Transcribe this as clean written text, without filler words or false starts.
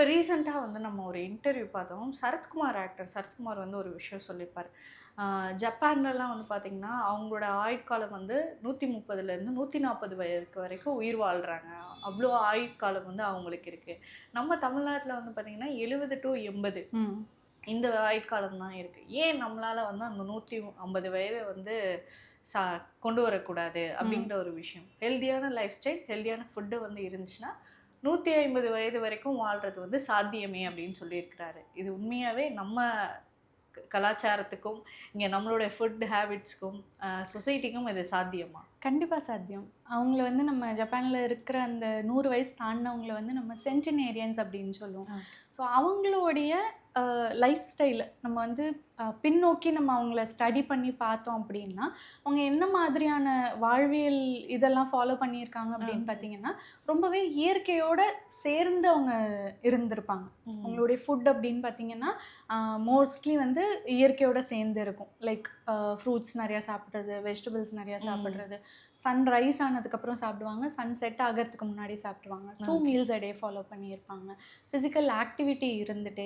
இப்போ ரீசெண்டாக வந்து நம்ம ஒரு இன்டர்வியூ பார்த்தோம். சரத்குமார் வந்து ஒரு விஷயம் சொல்லியிருப்பார். ஜப்பான்லலாம் வந்து பார்த்திங்கன்னா, அவங்களோட ஆயுட்காலம் வந்து 130லேருந்து 140 வயதுக்கு வரைக்கும் உயிர் வாழ்றாங்க. அவ்வளோ ஆயுட்காலம் வந்து அவங்களுக்கு இருக்குது. நம்ம தமிழ்நாட்டில் வந்து பார்த்திங்கன்னா 70 to 80 இந்த ஆயுட்காலம் தான் இருக்குது. ஏன் நம்மளால் வந்து அந்த 150 வயதை வந்து சா கொண்டு வரக்கூடாது அப்படின்ற ஒரு விஷயம். ஹெல்தியான லைஃப் ஸ்டைல், ஹெல்தியான ஃபுட்டு வந்து இருந்துச்சுன்னா 150 வயது வரைக்கும் வாழ்றது வந்து சாத்தியமே அப்படின்னு சொல்லியிருக்கிறாரு. இது உண்மையாகவே நம்ம கலாச்சாரத்துக்கும், இங்கே நம்மளுடைய ஃபுட் ஹேபிட்ஸ்க்கும், சொசைட்டிக்கும் இது சாத்தியமா? கண்டிப்பா சாத்தியம். அவங்கள வந்து நம்ம ஜப்பான்ல இருக்கிற அந்த 100 வயசு தாண்டினவங்கள வந்து நம்ம சென்டினேரியன்ஸ் அப்படின்னு சொல்லுவோம். ஸோ அவங்களுடைய லைஃப் ஸ்டைலு நம்ம வந்து பின்னோக்கி நம்ம அவங்கள ஸ்டடி பண்ணி பார்த்தோம் அப்படின்னா, அவங்க என்ன மாதிரியான வாழ்வியல் இதெல்லாம் ஃபாலோ பண்ணியிருக்காங்க அப்படின்னு பார்த்தீங்கன்னா, ரொம்பவே இயற்கையோட சேர்ந்து அவங்க இருந்திருப்பாங்க. அவங்களுடைய ஃபுட் அப்படின்னு பார்த்தீங்கன்னா, மோஸ்ட்லி வந்து இயற்கையோட சேர்ந்து இருக்கும். லைக் ஃப்ரூட்ஸ் நிறையா சாப்பிட்றது, வெஜிடபிள்ஸ் நிறையா சாப்பிட்றது, சன்ரைஸ் ஆனதுக்கப்புறம் சாப்பிடுவாங்க, சன் செட் ஆகிறதுக்கு முன்னாடி சாப்பிடுவாங்க. 2 மீல்ஸ் a day ஃபாலோ பண்ணியிருப்பாங்க. ஃபிசிக்கல் ஆக்டிவிட்டி இருந்துகிட்டே